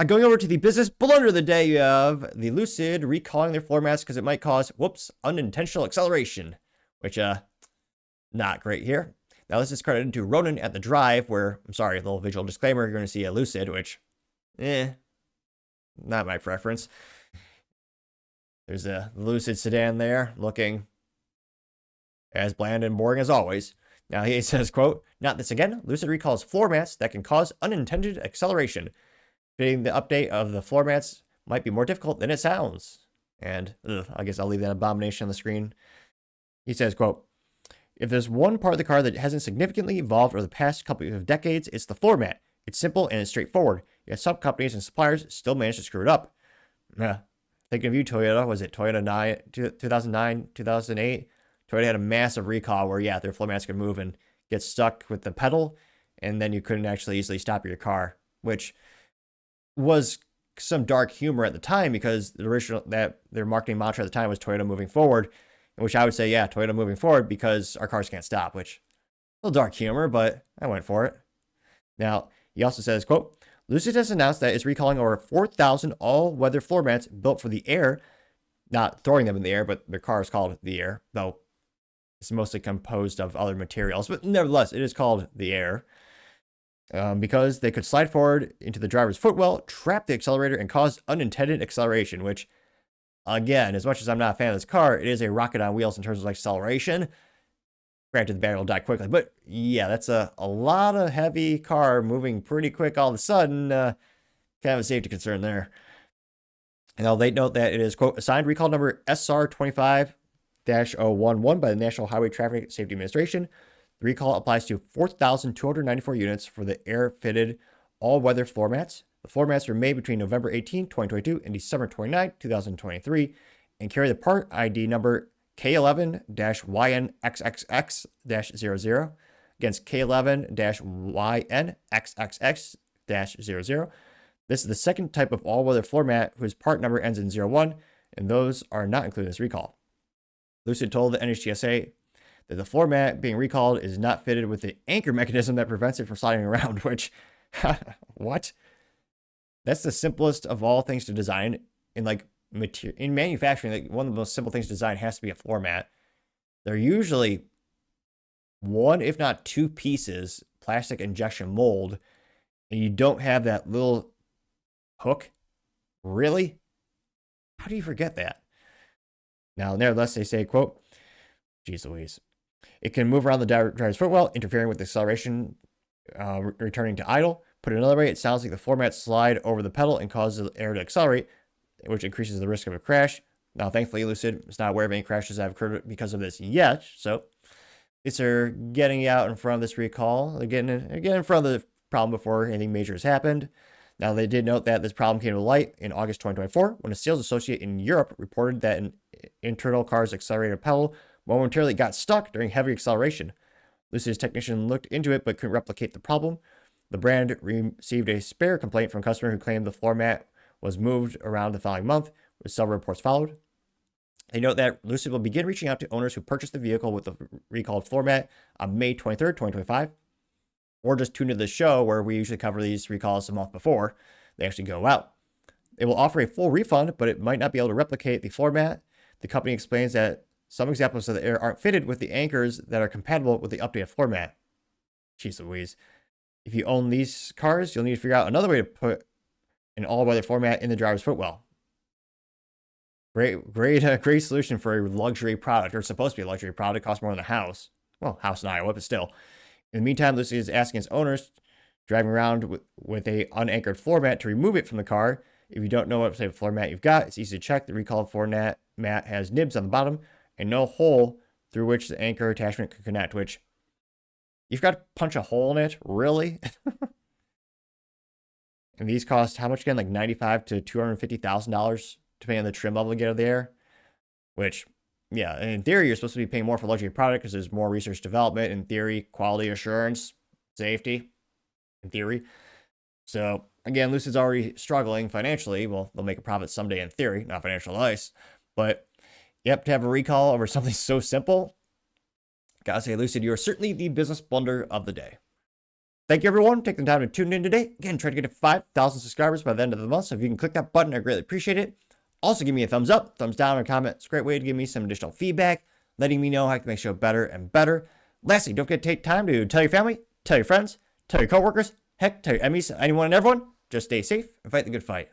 Going over to the business blunder of the day, you have the Lucid recalling their floor mats because it might cause, unintentional acceleration, which, not great here. Now, this is credited to Ronan at the Drive, where, I'm sorry, a little visual disclaimer, you're going to see a Lucid, which, not my preference. There's a Lucid sedan there, looking as bland and boring as always. Now, he says, quote, "Not this again. Lucid recalls floor mats that can cause unintended acceleration. Fitting the update of the floor mats might be more difficult than it sounds." And I guess I'll leave that abomination on the screen. He says, quote, "If there's one part of the car that hasn't significantly evolved over the past couple of decades, it's the floor mat. It's simple and it's straightforward. Yet some companies and suppliers still manage to screw it up." Thinking of you, Toyota. Was it Toyota 2009, 2008? Toyota had a massive recall where, their floor mats could move and get stuck with the pedal, and then you couldn't actually easily stop your car, which was some dark humor at the time because their marketing mantra at the time was Toyota moving forward, which I would say, Toyota moving forward because our cars can't stop, which a little dark humor, but I went for it. Now, he also says, quote, "Lucid has announced that it's recalling over 4,000 all-weather floor mats built for the Air," not throwing them in the air, but their car is called the Air, though it's mostly composed of other materials, but nevertheless, it is called the Air. Because they could slide forward into the driver's footwell, trap the accelerator, and cause unintended acceleration, which, again, as much as I'm not a fan of this car, it is a rocket on wheels in terms of acceleration. Granted, the battery will die quickly, but that's a lot of heavy car moving pretty quick all of a sudden. Kind of a safety concern there. And now they note that it is, quote, "assigned recall number SR25-011 by the National Highway Traffic Safety Administration. The recall applies to 4,294 units for the air-fitted all-weather floor mats. The floor mats were made between November 18, 2022 and December 29, 2023 and carry the part ID number K11-YNXXX-00 against K11-YNXXX-00. This is the second type of all-weather floor mat whose part number ends in 01, and those are not included in this recall." Lucid told the NHTSA that the floor mat being recalled is not fitted with the anchor mechanism that prevents it from sliding around, which, what? That's the simplest of all things to design in in manufacturing. One of the most simple things to design has to be a floor mat. They're usually one, if not two pieces, plastic injection mold, and you don't have that little hook. Really? How do you forget that? Now, nevertheless, they say, quote, "Geez Louise. It can move around the driver's footwell, interfering with the acceleration, returning to idle. Put another way, it sounds like the floor mats slide over the pedal and causes the air to accelerate, which increases the risk of a crash." Now, thankfully, Lucid is not aware of any crashes that have occurred because of this yet, so it's getting out in front of this recall. They're getting in front of the problem before anything major has happened. Now, they did note that this problem came to light in August 2024 when a sales associate in Europe reported that an internal car's accelerator pedal momentarily got stuck during heavy acceleration. Lucid's technician looked into it but couldn't replicate the problem. The brand received a spare complaint from a customer who claimed the floor mat was moved around the following month, with several reports followed. They note that Lucid will begin reaching out to owners who purchased the vehicle with the recalled floor mat on May 23rd, 2025, or just tune into the show where we usually cover these recalls a month before they actually go out. They will offer a full refund, but it might not be able to replicate the floor mat. The company explains that some examples of the Air aren't fitted with the anchors that are compatible with the updated floor mat. Jeez Louise. If you own these cars, you'll need to figure out another way to put an all-weather floor mat in the driver's footwell. Great solution for a luxury product, or supposed to be a luxury product. It costs more than a house. Well, house in Iowa, but still. In the meantime, Lucid is asking its owners driving around with a unanchored floor mat to remove it from the car. If you don't know what type of floor mat you've got, it's easy to check. The recalled floor mat has nibs on the bottom and no hole through which the anchor attachment can connect, which you've got to punch a hole in it, really? And these cost how much again? Like $95,000 to $250,000, depending on the trim level you get out of there. Which, in theory, you're supposed to be paying more for luxury product because there's more research development. In theory, quality assurance, safety, in theory. So, again, Lucid's already struggling financially. Well, they'll make a profit someday in theory, not financial advice. But, to have a recall over something so simple, gotta say, Lucid, you are certainly the business blunder of the day. Thank you, everyone, for taking the time to tune in today. Again, try to get to 5,000 subscribers by the end of the month. So if you can click that button, I greatly appreciate it. Also, give me a thumbs up, thumbs down, or comment. It's a great way to give me some additional feedback, letting me know how I can make the show better and better. Lastly, don't forget to take time to tell your family, tell your friends, tell your coworkers, heck, tell your enemies, anyone and everyone. Just stay safe and fight the good fight.